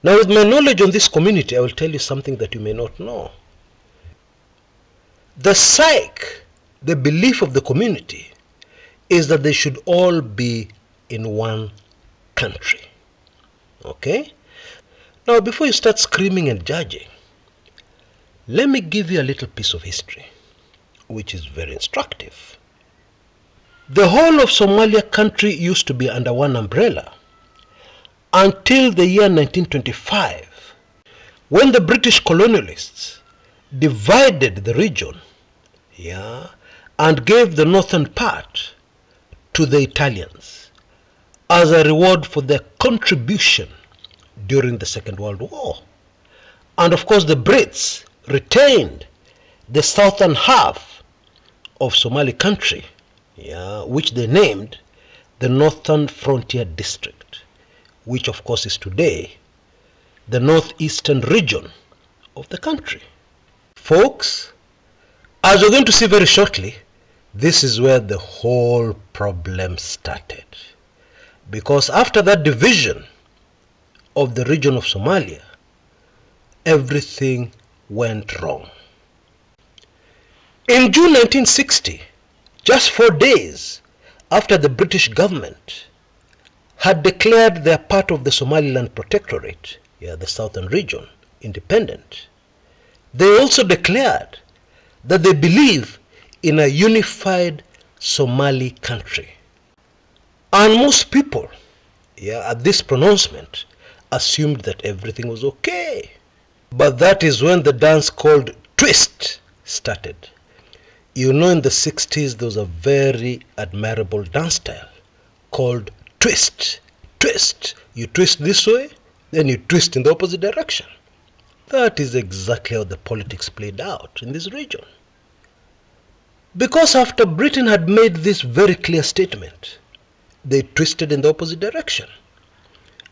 Now, with my knowledge on this community, I will tell you something that you may not know. The psyche, the belief of the community, is that they should all be in one country. Okay? Now, before you start screaming and judging, let me give you a little piece of history, which is very instructive. The whole of Somalia country used to be under one umbrella until the year 1925, when the British colonialists divided the region, and gave the northern part to the Italians as a reward for their contribution during the Second World War. And of course the Brits retained the southern half of Somali country, which they named the Northern Frontier District, which of course is today the northeastern region of the country. Folks, as we're going to see very shortly, this is where the whole problem started. Because after that division of the region of Somalia, everything went wrong. In June 1960, just 4 days after the British government had declared their part of the Somaliland Protectorate, the southern region, independent, they also declared that they believe in a unified Somali country. And most people, at this pronouncement, assumed that everything was okay. But that is when the dance called twist started. You know, in the 60s, there was a very admirable dance style called twist. Twist. You twist this way, then you twist in the opposite direction. That is exactly how the politics played out in this region. Because after Britain had made this very clear statement, they twisted in the opposite direction.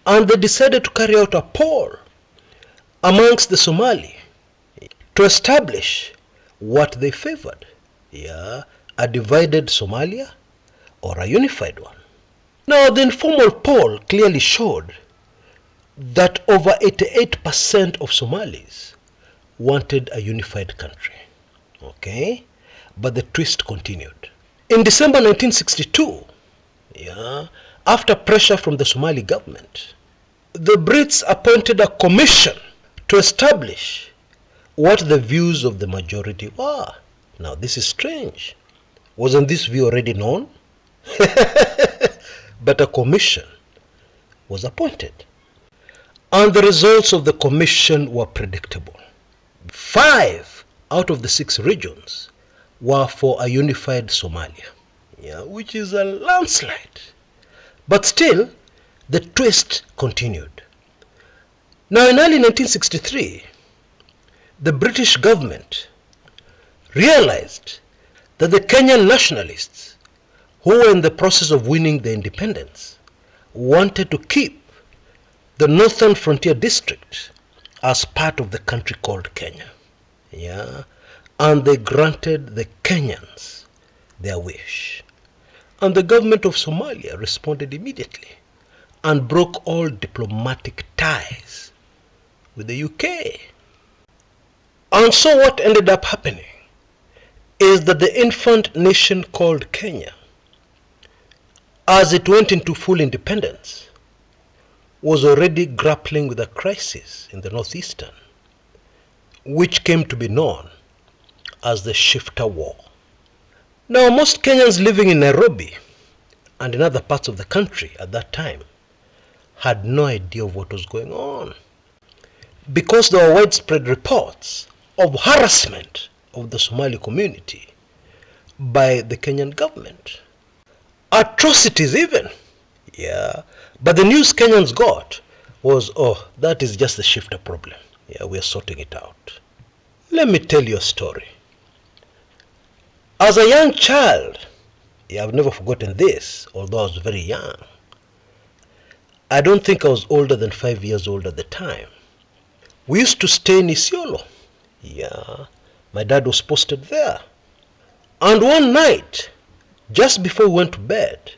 And they decided to carry out a poll amongst the Somali to establish what they favored. A divided Somalia or a unified one. Now, the informal poll clearly showed that over 88% of Somalis wanted a unified country. Okay? But the twist continued. In December 1962, after pressure from the Somali government, the Brits appointed a commission to establish what the views of the majority were. Now, this is strange. Wasn't this view already known? But a commission was appointed. And the results of the commission were predictable. 5 out of the 6 regions were for a unified Somalia, which is a landslide. But still, the twist continued. Now, in early 1963, the British government realized that the Kenyan nationalists, who were in the process of winning their independence, wanted to keep the Northern Frontier District as part of the country called Kenya. And they granted the Kenyans their wish. And the government of Somalia responded immediately and broke all diplomatic ties with the UK. And so what ended up happening is that the infant nation called Kenya, as it went into full independence, was already grappling with a crisis in the northeastern, which came to be known as the Shifter War. Now, most Kenyans living in Nairobi and in other parts of the country at that time had no idea of what was going on, because there were widespread reports of harassment of the Somali community by the Kenyan government. Atrocities even. But the news Kenyans got was, oh, that is just the shifter problem. We are sorting it out. Let me tell you a story. As a young child, I've never forgotten this, although I was very young. I don't think I was older than 5 years old at the time. We used to stay in Isiolo. My dad was posted there. And one night, just before we went to bed,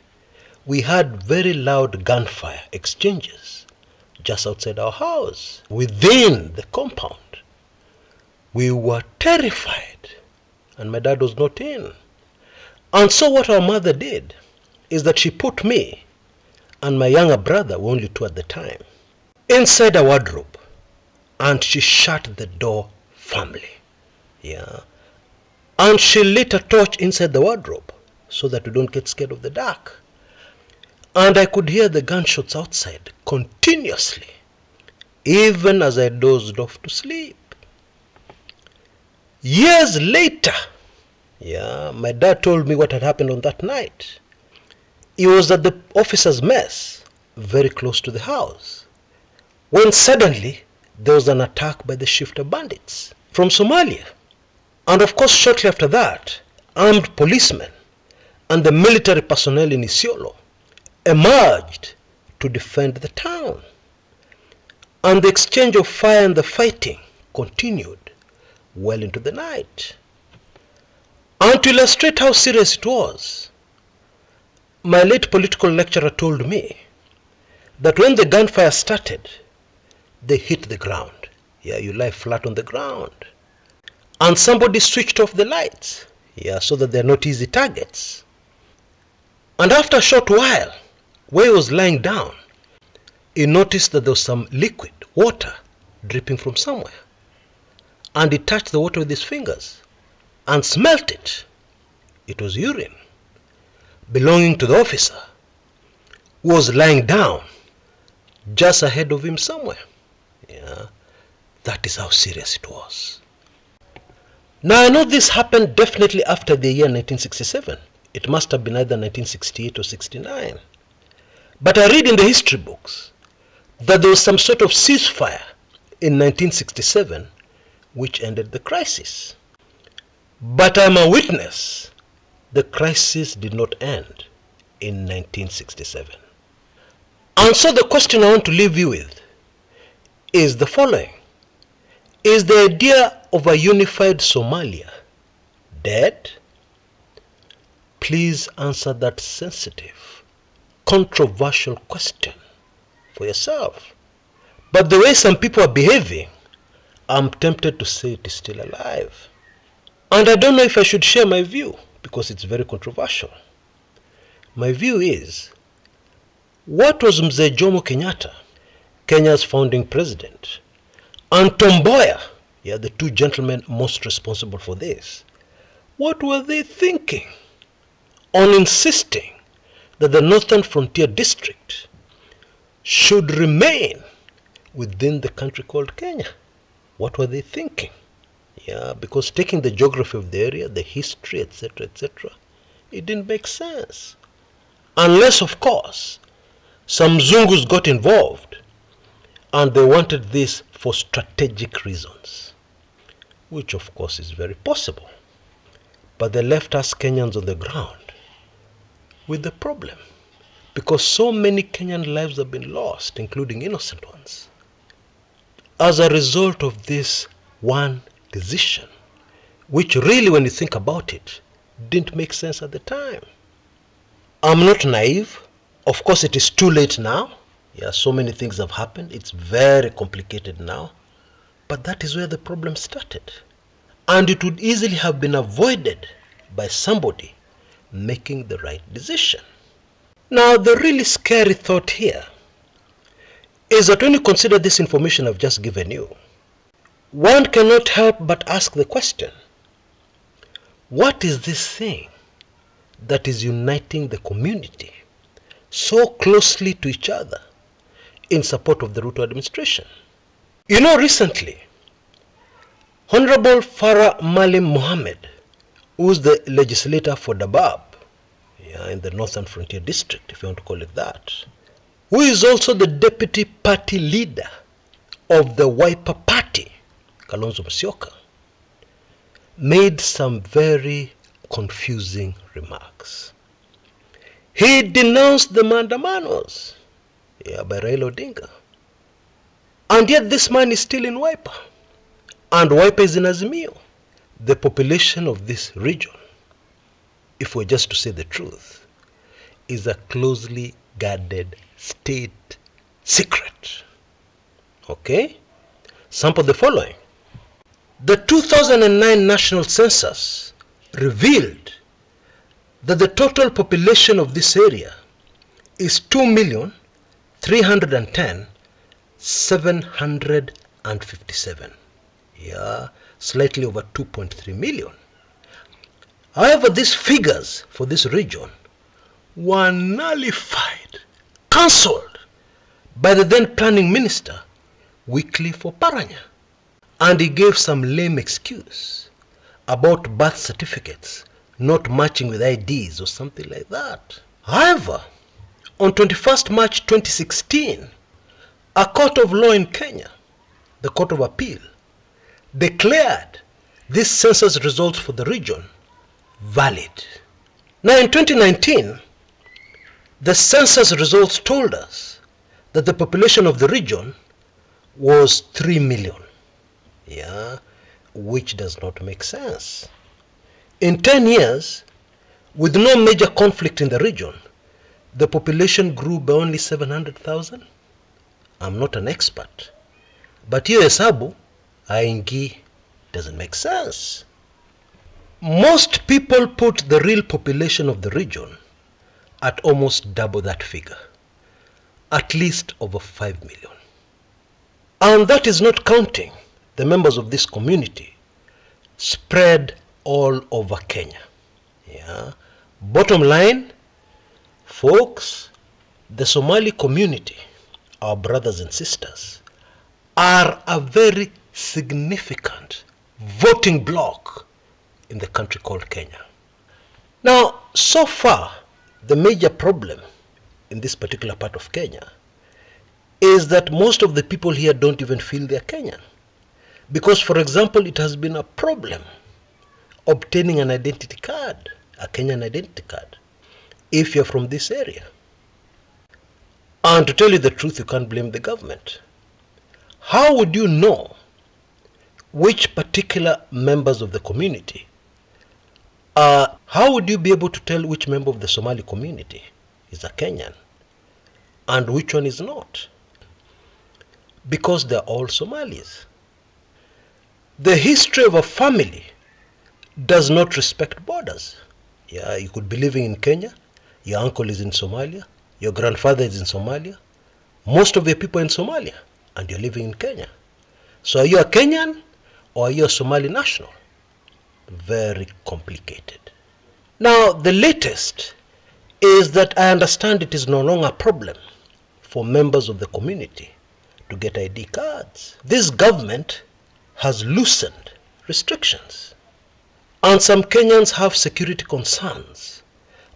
we had very loud gunfire exchanges just outside our house, within the compound. We were terrified, and my dad was not in. And so what our mother did is that she put me and my younger brother, we were only two at the time, inside a wardrobe, and she shut the door firmly. Yeah. And she lit a torch inside the wardrobe so that we don't get scared of the dark. And I could hear the gunshots outside continuously, even as I dozed off to sleep. Years later, my dad told me what had happened on that night. He was at the officers' mess, very close to the house, when suddenly there was an attack by the shifter bandits from Somalia. And of course, shortly after that, armed policemen and the military personnel in Isiolo emerged to defend the town. And the exchange of fire and the fighting continued well into the night. And to illustrate how serious it was, my late political lecturer told me that when the gunfire started, they hit the ground. You lie flat on the ground. And somebody switched off the lights, so that they're not easy targets. And after a short while, where he was lying down, he noticed that there was some liquid, water, dripping from somewhere. And he touched the water with his fingers and smelt it. It was urine belonging to the officer who was lying down just ahead of him somewhere. That is how serious it was. Now I know this happened definitely after the year 1967. It must have been either 1968 or 69. But I read in the history books that there was some sort of ceasefire in 1967 which ended the crisis. But I'm a witness. The crisis did not end in 1967. And so the question I want to leave you with is the following. Is the idea of a unified Somalia dead? Please answer that sensitive, controversial question for yourself. But the way some people are behaving, I'm tempted to say it is still alive. And I don't know if I should share my view because it's very controversial. My view is, what was Mzee Jomo Kenyatta, Kenya's founding president, and Tom Mboya, the two gentlemen most responsible for this, what were they thinking on insisting that the Northern Frontier District should remain within the country called Kenya? What were they thinking? Because taking the geography of the area, the history, etc., it didn't make sense. Unless, of course, some Zungus got involved and they wanted this for strategic reasons, which of course is very possible. But they left us Kenyans on the ground with the problem, because so many Kenyan lives have been lost, including innocent ones, as a result of this one decision, which really, when you think about it, didn't make sense at the time. I'm not naive. Of course, it is too late now. So many things have happened. It's very complicated now. But that is where the problem started. And it would easily have been avoided by somebody making the right decision. Now, the really scary thought here is that when you consider this information I've just given you, one cannot help but ask the question, what is this thing that is uniting the community so closely to each other in support of the Ruto administration? Recently, Honorable Farah Malim Mohammed, who is the legislator for Dabab, in the Northern Frontier District, if you want to call it that, who is also the deputy party leader of the Wiper Party, Kalonzo Musyoka, made some very confusing remarks. He denounced the Mandamanos by Raila Odinga. And yet this man is still in Wiper. And Wiper is in Azimio. The population of this region, if we're just to say the truth, is a closely guarded state secret. Okay? Sample the following. The 2009 national census revealed that the total population of this area is 2,310,757. Yeah, slightly over 2.3 million. However, these figures for this region were nullified, cancelled by the then planning minister, Wycliffe Oparanya. And he gave some lame excuse about birth certificates not matching with IDs or something like that. However, on 21st March 2016, a court of law in Kenya, the Court of Appeal, declared these census results for the region valid. Now in 2019, the census results told us that the population of the region was 3 million. Yeah, which does not make sense. In 10 years, with no major conflict in the region, the population grew by only 700,000. I'm not an expert, but hiyo hesabu haingii, doesn't make sense. Most people put the real population of the region at almost double that figure, at least over 5 million. And that is not counting the members of this community spread all over Kenya. Yeah. Bottom line, folks, the Somali community, our brothers and sisters, are a very significant voting bloc in the country called Kenya. Now, so far, the major problem in this particular part of Kenya is that most of the people here don't even feel they're Kenyan. Because, for example, it has been a problem obtaining an identity card, a Kenyan identity card, if you're from this area. And to tell you the truth, you can't blame the government. How would you know which particular members of the community how would you be able to tell which member of the Somali community is a Kenyan and which one is not? Because they're all Somalis. The history of a family does not respect borders. Yeah, you could be living in Kenya, your uncle is in Somalia, your grandfather is in Somalia, most of your people are in Somalia, and you're living in Kenya. So are you a Kenyan or are you a Somali national? Very complicated. Now, the latest is that I understand it is no longer a problem for members of the community to get ID cards. This government has loosened restrictions, and some Kenyans have security concerns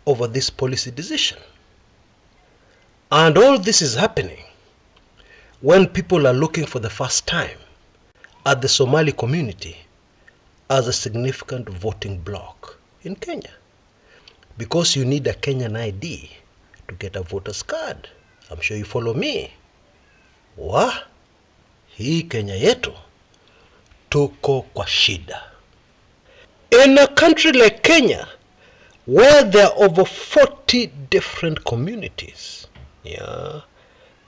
over this policy decision. And all this is happening when people are looking for the first time at the Somali community as a significant voting bloc in Kenya. Because you need a Kenyan ID to get a voter's card. I'm sure you follow me. Hii Kenya yetu tuko kwa shida. In a country like Kenya, where there are over 40 different communities,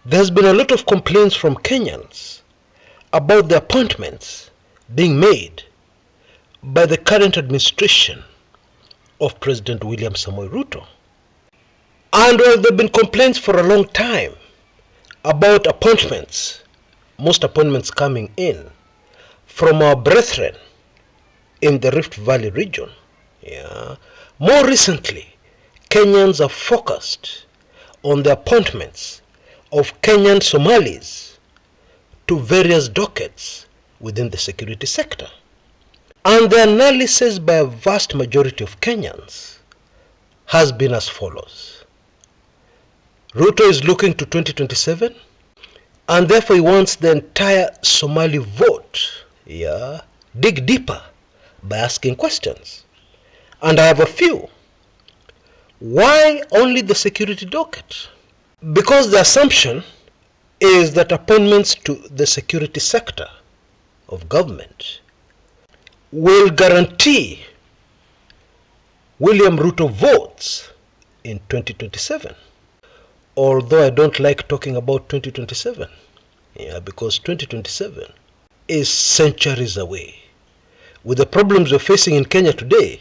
there's been a lot of complaints from Kenyans about the appointments being made by the current administration of President William Samoei Ruto. And there have been complaints for a long time about appointments, most appointments coming in from our brethren in the Rift Valley region. More recently, Kenyans have focused on the appointments of Kenyan Somalis to various dockets within the security sector. And the analysis by a vast majority of Kenyans has been as follows. Ruto is looking to 2027, and therefore he wants the entire Somali vote, dig deeper by asking questions. And I have a few. Why only the security docket? Because the assumption is that appointments to the security sector of government will guarantee William Ruto votes in 2027. Although I don't like talking about 2027, because 2027 is centuries away. With the problems we're facing in Kenya today,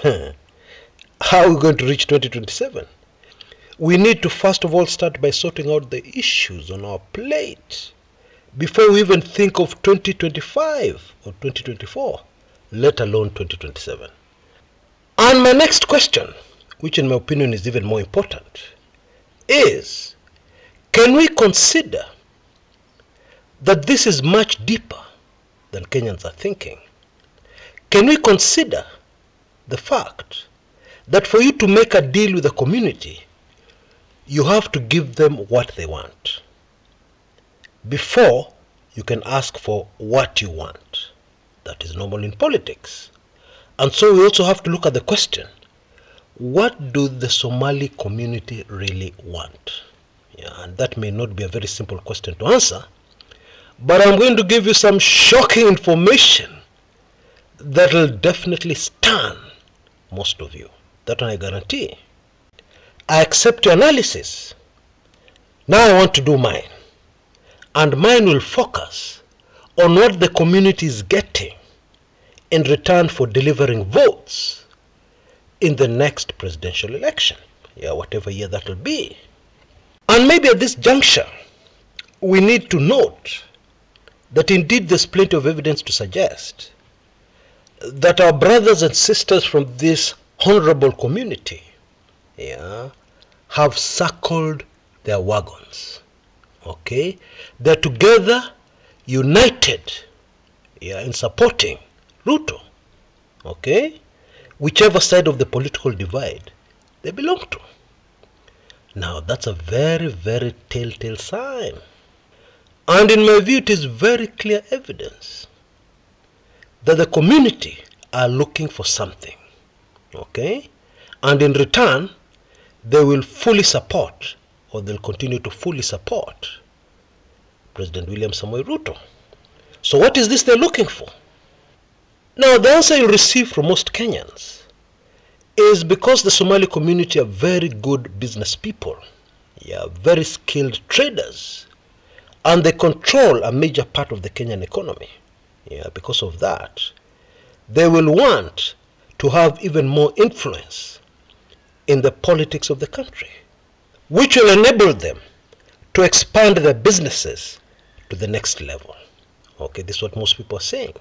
how are we going to reach 2027? We need to first of all start by sorting out the issues on our plate before we even think of 2025 or 2024, let alone 2027. And my next question, which in my opinion is even more important, is, can we consider that this is much deeper than Kenyans are thinking? Can we consider the fact that for you to make a deal with a community, you have to give them what they want before you can ask for what you want? That is normal in politics. And so we also have to look at the question, what do the Somali community really want? And that may not be a very simple question to answer, but I'm going to give you some shocking information that will definitely stun most of you. That one I guarantee. I accept your analysis. Now I want to do mine. And mine will focus on what the community is getting in return for delivering votes in the next presidential election. Whatever year that will be. And maybe at this juncture, we need to note that indeed there's plenty of evidence to suggest that our brothers and sisters from this honorable community have circled their wagons. Okay? They're together, united in supporting Ruto. Okay? Whichever side of the political divide they belong to. Now that's a very, very telltale sign. And in my view, it is very clear evidence that the community are looking for something. Okay? And in return, they will fully support, or they'll continue to fully support, President William Samoei Ruto. So what is this they're looking for? Now the answer you'll receive from most Kenyans is because the Somali community are very good business people, very skilled traders, and they control a major part of the Kenyan economy. Because of that, they will want to have even more influence in the politics of the country, which will enable them to expand their businesses to the next level. Okay, this is what most people are saying.